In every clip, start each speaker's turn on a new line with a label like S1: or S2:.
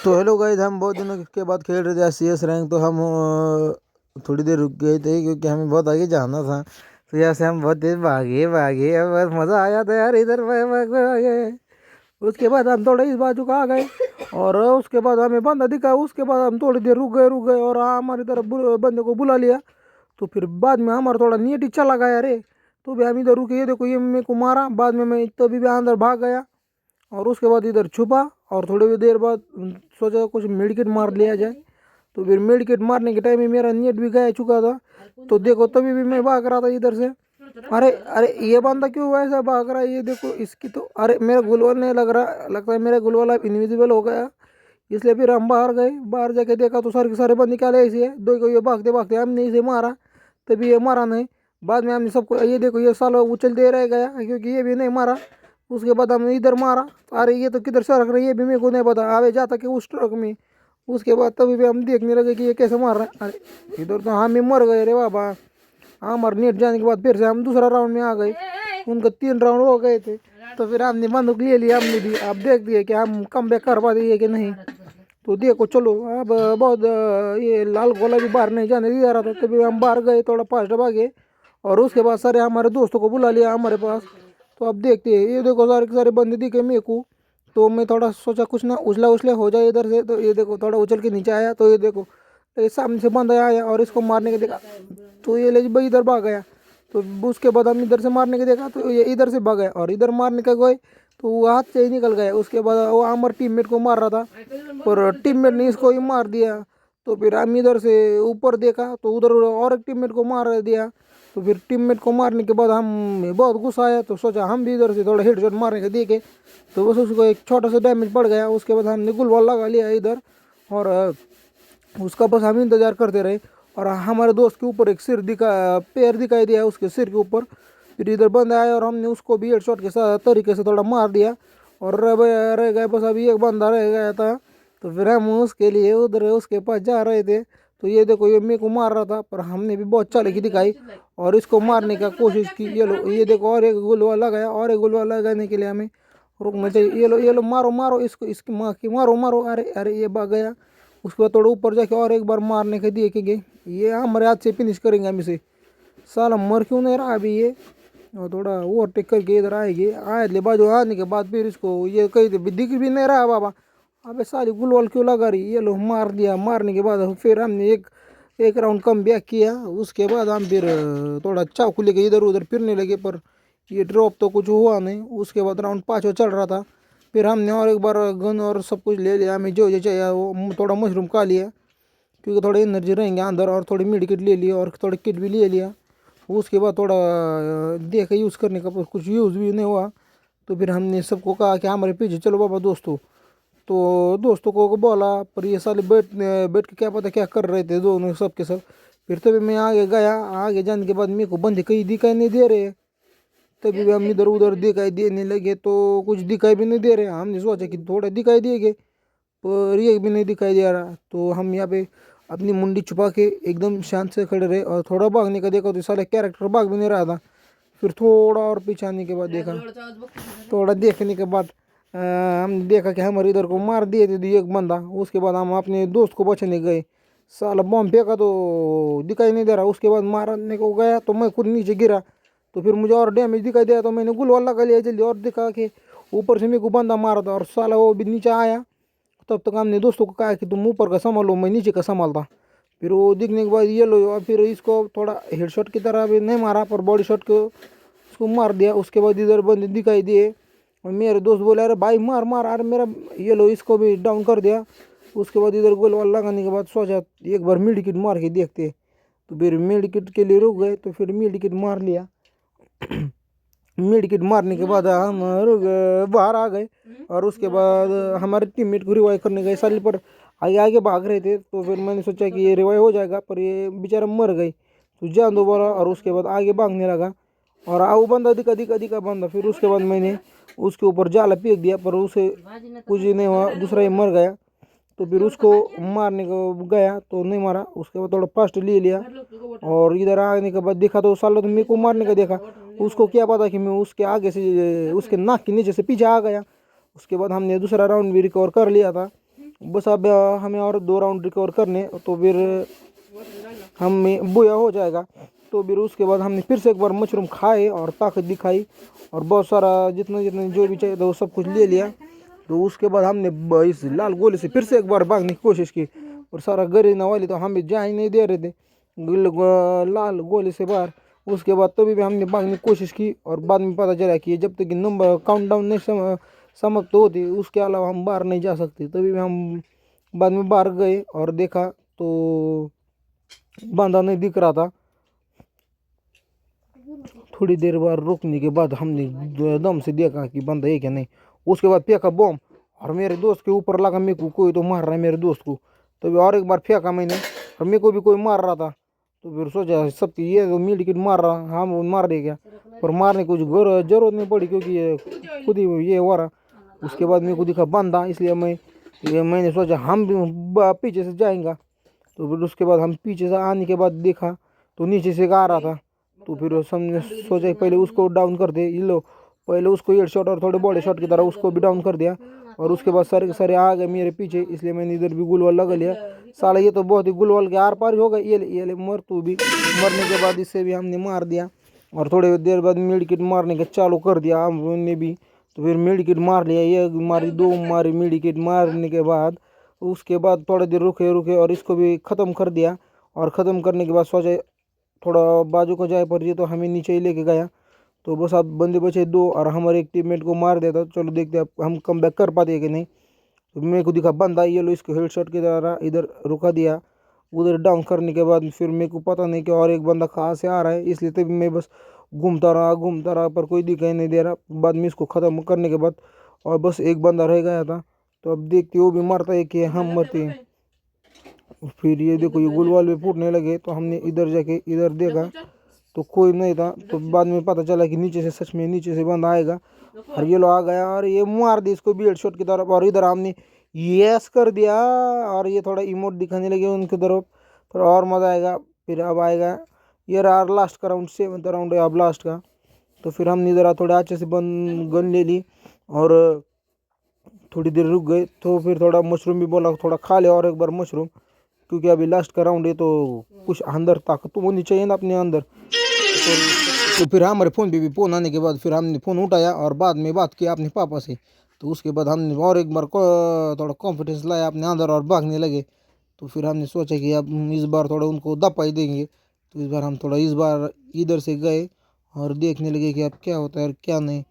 S1: तो hello guys, हम बहुत दिनों के बाद खेल रहे थे CS रैंक। तो हम थोड़ी देर रुक गए थे क्योंकि हमें बहुत आगे जाना था। तो यहाँ से हम बहुत तेज भागे भागे, अब बस मज़ा आया था यार, इधर भागे। उसके बाद हम थोड़े इस बाजू का आ गए और उसके बाद हमें बंदा दिखा। उसके बाद हम थोड़ी देर रुक गए और हमारी तरफ बंदे को बुला लिया। तो फिर बाद में हमारा थोड़ा नीट ही चला गया रे। तो भी हम इधर रुके, ये देखो ये मेरे को मारा। बाद में मैं तभी भी अंदर भाग गया और उसके बाद इधर छुपा और थोड़ी देर बाद सोचा कुछ मेडिकेट मार लिया जाए। तो फिर मेडिकेट मारने के टाइम में मेरा नेट भी गया चुका था। तो देखो तभी भी मैं भाग रहा था इधर से। अरे अरे ये बंदा क्यों ऐसा भाग रहा है, ये देखो इसकी तो। अरे मेरा गुलवाल नहीं लग रहा, लगता है मेरा गुलवाल अब इनविजिबल हो गया। इसलिए फिर हम बाहर गए, बाहर जाके देखा तो सारे के सारे बंदे क्या ऐसे है। दो को ये भागते भागते हमने इसे मारा, तभी ये मारा नहीं। बाद में हमने सबको, ये देखो ये साला उछल दे रह गया क्योंकि ये भी नहीं मारा। उसके बाद हमने इधर मारा। अरे ये तो किधर से रख रही है, ये भी मेरे को नहीं पता। आवे जाता कि उस ट्रक में। उसके बाद तभी भी हम देखने लगे कि ये कैसे मार रहा है। अरे इधर तो हम ही मर गए रे बाबा। हमारे नेट जाने के बाद फिर से हम दूसरा राउंड में आ गए। उनका 3 राउंड हो गए थे। तो फिर हमने बंदूक ले लिया हमने भी। अब देख दिए कि हम कम बैक कर पाते कि नहीं। तो देखो चलो अब बहुत ये लाल गोला भी बाहर नहीं जाने दिया रहा था। तभी हम बाहर गए, थोड़ा फास्ट भागे और उसके बाद सारे हमारे दोस्तों को बुला लिया हमारे पास। तो अब देखते हैं, ये देखो सारे के सारे बंदे दिखे मेरे को। तो मैं थोड़ा सोचा कुछ ना उछला उछले हो जाए इधर से। तो ये देखो थोड़ा उछल के नीचे आया। तो ये देखो ये सामने से बंदा आया और इसको मारने के देखा। तो ये ले भाई इधर भाग गया। तो उसके बाद हम इधर से मारने के देखा तो ये इधर से भाग गया और इधर मारने का गए तो वो हाथ से ही निकल गया। उसके बाद वो हमारे टीममेट को मार रहा था पर टीममेट ने इसको ही मार दिया। तो फिर हम इधर से ऊपर देखा तो उधर और एक टीममेट को मार दिया। तो फिर टीममेट को मारने के बाद हम बहुत गुस्सा आया। तो सोचा हम भी इधर से थोड़ा हेडशॉट मारने के देखे। तो बस उसको एक छोटा सा डैमेज पड़ गया। उसके बाद हमने गुलवाल लगा लिया इधर और उसका बस हम इंतज़ार करते रहे। और हमारे दोस्त के ऊपर एक पैर दिखाई दिया उसके सिर के ऊपर। फिर इधर बंदा आया और हमने उसको भी हेडशॉट के साथ तरीके से थोड़ा मार दिया और रह गए बस अभी एक बंदा रह गया था। तो फिर हम उसके लिए उधर उसके पास जा रहे थे। तो ये देखो ये मेरे को मार रहा था पर हमने भी बहुत चालाकी दिखाई और इसको मारने का कोशिश की। ये लो ये देखो और एक गुलवा लगाया और एक गुलवा लगाने के लिए हमें रुकना चाहिए। ये लो मारो मारो इसको, इसकी माँ की मारो मारो। अरे अरे ये भाग गया। उसके बाद थोड़ा ऊपर जाके और एक बार मारने के देखेंगे, ये हमारे हाथ से फिनिश करेंगे हम इसे। साला मर क्यों नहीं रहा अभी ये। और थोड़ा ओवरटेक करके इधर आएगी, आए ले बाजू आने के बाद फिर इसको ये कहीं दिख भी नहीं रहा बाबा। अबे सारी गुलवाल क्यों लगा रही। ये लो मार दिया। मारने के बाद फिर हमने एक एक राउंड कम बैक किया। उसके बाद हम फिर थोड़ा चाकू लेके इधर उधर फिरने लगे पर ये ड्रॉप तो कुछ हुआ नहीं। उसके बाद राउंड 5 चल रहा था। फिर हमने और एक बार गन और सब कुछ ले लिया, हमें जो चाहिए वो थोड़ा मशरूम खा लिया क्योंकि थोड़ी एनर्जी रहेंगे अंदर और थोड़ी मेडिकेट ले लिया और थोड़ी किट भी ले लिया। उसके बाद थोड़ा देखा यूज़ करने का, कुछ यूज़ भी नहीं हुआ। तो फिर हमने सबको कहा कि हमारे पीछे चलो बाबा दोस्तों। तो दोस्तों को बोला पर ये साले बैठ बैठ के क्या पता क्या कर रहे थे दोनों सब के सब। फिर तभी मैं आगे गया, आगे जाने के बाद मेरे को बंदे कहीं दिखाई नहीं दे रहे। तभी भी हम इधर उधर दिखाई देने लगे तो कुछ दिखाई भी नहीं दे रहे। हमने सोचा कि थोड़ा दिखाई देंगे पर ये भी नहीं दिखाई दे रहा। तो हम यहाँ पे अपनी मुंडी छुपा के एकदम शांत से खड़े रहे और थोड़ा भागने का देखा तो साले कैरेक्टर भाग भी नहीं रहा था। फिर थोड़ा और पीछे आने के बाद देखा, थोड़ा देखने के बाद हमने देखा कि हमारे इधर को मार दिए थे एक बंदा। उसके बाद हम अपने दोस्त को बचाने गए। साला बम फेंका तो दिखाई नहीं दे रहा। उसके बाद मारने को गया तो मैं खुद नीचे गिरा। तो फिर मुझे और डैमेज दिखाई दिया तो मैंने गुलवाल लगा लिया जल्दी और दिखा कि ऊपर से मेरे को बंदा मारा था और साला वो भी नीचे आया। तब तक हमने दोस्तों को कहा कि तुम ऊपर का संभालो, मैं नीचे का संभालता। फिर वो दिखने के बाद ये लो और फिर इसको थोड़ा हेडशॉट की तरह भी नहीं मारा पर बॉडी शॉट को उसको मार दिया। उसके बाद इधर बंदे दिखाई दिए और मेरे दोस्त बोले अरे भाई मार मार। अरे मेरा ये लो इसको भी डाउन कर दिया। उसके बाद इधर गोलवाल लगाने के बाद सोचा एक बार मेडिकेट मार के देखते। तो फिर मेडिकेट के लिए रुक गए। तो फिर मेडिकेट मार लिया। मेडिकेट मारने के बाद हम बाहर आ गए और उसके बाद हमारे टीममेट को रिवाइव करने गए साले पर आगे आगे भाग रहे थे। तो फिर मैंने सोचा कि ये रिवाइव हो जाएगा पर ये बेचारा मर गई। तो जान दो बोला और उसके बाद आगे भागने लगा और वो बंदा दिखा दिखा दिखा बंदा। फिर उसके बाद मैंने उसके ऊपर जाला फेंक दिया पर उसे कुछ नहीं हुआ, दूसरा ही मर गया। तो फिर उसको मारने को गया तो नहीं मारा। उसके बाद थोड़ा फास्ट ले लिया और इधर आने के बाद देखा तो साला तो मेरे को मारने का देखा। उसको क्या पता कि मैं उसके आगे से उसके नाक के नीचे से पीछे आ गया। उसके बाद हमने दूसरा राउंड भी रिकवर कर लिया था। बस अब हमें और 2 राउंड रिकवर करने, तो फिर हम बोया हो जाएगा। तो फिर उसके बाद हमने फिर से एक बार मशरूम खाए और ताकत दिखाई और बहुत सारा जितना जितना जो भी चाहिए था वो सब कुछ ले लिया। तो उसके बाद हमने इस लाल गोले से फिर से एक बार भागने की कोशिश की और सारा गरेना वाले तो हमें जा ही नहीं दे रहे थे लाल गोले से बाहर। उसके बाद तभी भी हमने भागने की कोशिश की और बाद में पता चला कि जब तक कि नंबर काउंटडाउन नहीं समाप्त होती उसके अलावा हम बाहर नहीं जा सकते। तभी भी हम बाद में बाहर गए और देखा तो बंदा नहीं दिख रहा था। थोड़ी देर बाद रुकने के बाद हमने दम से देखा कि बंदा है क्या नहीं। उसके बाद फेंका बम और मेरे दोस्त के ऊपर लगा, मेरे को कोई तो मार रहा है मेरे दोस्त को। तभी और एक बार फेंका मैंने और मेरे को भी कोई मार रहा था। तो फिर सोचा सबकी ये तो मेडिकेट मार रहा, हम मार दे क्या, पर मारने की कुछ जरूरत नहीं पड़ी क्योंकि ये खुद ही ये हो रहा। उसके बाद मेरे को दिखा बंदा, इसलिए मैंने सोचा हम भी पीछे से जाएंगे। तो फिर उसके बाद हम पीछे से आने के बाद देखा तो नीचे से आ रहा था। तो फिर हमने सोचा पहले उसको डाउन कर दे, ये लो पहले उसको हेड शॉट और थोड़े बॉडी शॉट की तरह उसको भी डाउन कर दिया। और उसके बाद सारे के सारे आ गए मेरे पीछे, इसलिए मैंने इधर भी गुलवाल लगा लिया। साला ये तो बहुत ही गुलवाल के आर पार हो गए। ये ले मर तू भी। मरने के बाद इससे भी हमने मार दिया और थोड़ी देर बाद मेडिकेट मारने का चालू कर दिया हमने भी। तो फिर मेडिकेट मार लिया, ये मारी, 2 मारी मेडिकेट मारने के बाद उसके बाद थोड़ी देर रुके रुके और इसको भी ख़त्म कर दिया। और ख़त्म करने के बाद सोचा थोड़ा बाजू को जाए पर ये तो हमें नीचे ही लेके गया। तो बस अब बंदे बचे 2 और हमारे एक टीममेट को मार दिया था। चलो देखते हैं हम कम बैक कर पाते हैं कि नहीं। तो मेरे को दिखा बंदा, ये लो इसको हेडशॉट की तरह इधर रुका दिया। उधर डाउन करने के बाद फिर मेरे को पता नहीं कि और एक बंदा कहाँ से आ रहा है, इसलिए तभी मैं बस घूमता रहा पर कोई दिखाई नहीं दे रहा। बाद में इसको ख़त्म करने के बाद और बस एक बंदा रह गया था। तो अब देखते वो भी मरता है कि हम मरते हैं। फिर ये देखो ये गुलवाल भी फूटने लगे। तो हमने इधर जाके इधर देखा तो कोई नहीं था। तो बाद में पता चला कि नीचे से सच में नीचे से बंदा आएगा और ये लोग आ गया और ये मार दी इसको भी हेडशॉट की तरफ। और इधर हमने यस कर दिया और ये थोड़ा इमोट दिखाने लगे उनकी तरफ, थोड़ा और मज़ा आएगा। फिर अब आएगा ये रहा लास्ट का राउंड, 7वां राउंड है अब लास्ट का। तो फिर हमने इधर थोड़े अच्छे से गन ले ली और थोड़ी देर रुक गए। तो फिर थोड़ा मशरूम भी बोला थोड़ा खा ले और एक बार मशरूम, क्योंकि अभी लास्ट का राउंड है तो कुछ अंदर ताकत तो होनी चाहिए ना अपने अंदर। तो फिर हमारे फ़ोन पे भी फ़ोन आने के बाद फिर हमने फ़ोन उठाया और बाद में बात किया अपने पापा से। तो उसके बाद हमने और एक बार थोड़ा कॉन्फिडेंस लाया अपने अंदर और भागने लगे। तो फिर हमने सोचा कि अब इस बार थोड़ा उनको दपाई देंगे। तो इस बार हम थोड़ा इस बार इधर से गए और देखने लगे कि अब क्या होता है और क्या नहीं।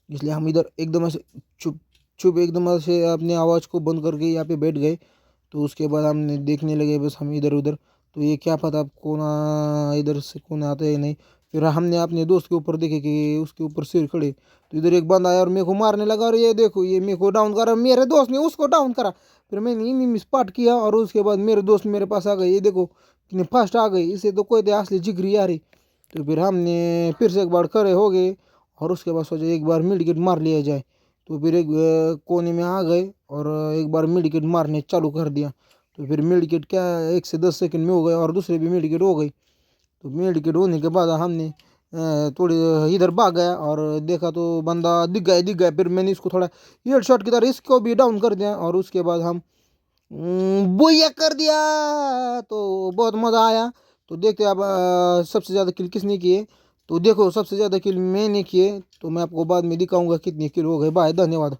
S1: इसलिए हम इधर एकदम ऐसे चुप चुप एकदम से अपनी आवाज़ को बंद करके यहाँ पे बैठ गए। तो उसके बाद हमने देखने लगे बस हम इधर उधर। तो ये क्या पता कौन इधर से कौन आता है नहीं। फिर हमने अपने दोस्त के ऊपर देखे कि उसके ऊपर सिर खड़े। तो इधर एक बंदा आया और मेरे को मारने लगा और ये देखो ये मेरे को डाउन करा, मेरे दोस्त ने उसको डाउन करा। फिर मैंने इन्हीं स्पॉट किया और उसके बाद मेरे दोस्त मेरे पास आ गए। ये देखो कितने फास्ट आ गए, इसे तो कोई असली जिगरी आ रही। तो फिर हमने फिर से एक बार खड़े हो गए और उसके बाद सोचा एक बार मेडिकेट मार लिया जाए। तो फिर एक कोने में आ गए और एक बार मेडिकेट मारने चालू कर दिया। तो फिर मेडिकेट क्या 1 से 10 सेकंड में हो गए और दूसरे भी मेडिकेट हो गई। तो मेडिकेट होने के बाद हमने थोड़ी इधर भाग गया और देखा तो बंदा दिख गया। फिर मैंने इसको थोड़ा हेड शॉट की तरह इसको भी डाउन कर दिया और उसके बाद हम बुया कर दिया। तो बहुत मज़ा आया। तो देखते अब सबसे ज़्यादा किल किसने किए। तो देखो सबसे ज़्यादा किल मैंने किए। तो मैं आपको बाद में दिखाऊंगा कितने किल हो गए। बाय, धन्यवाद।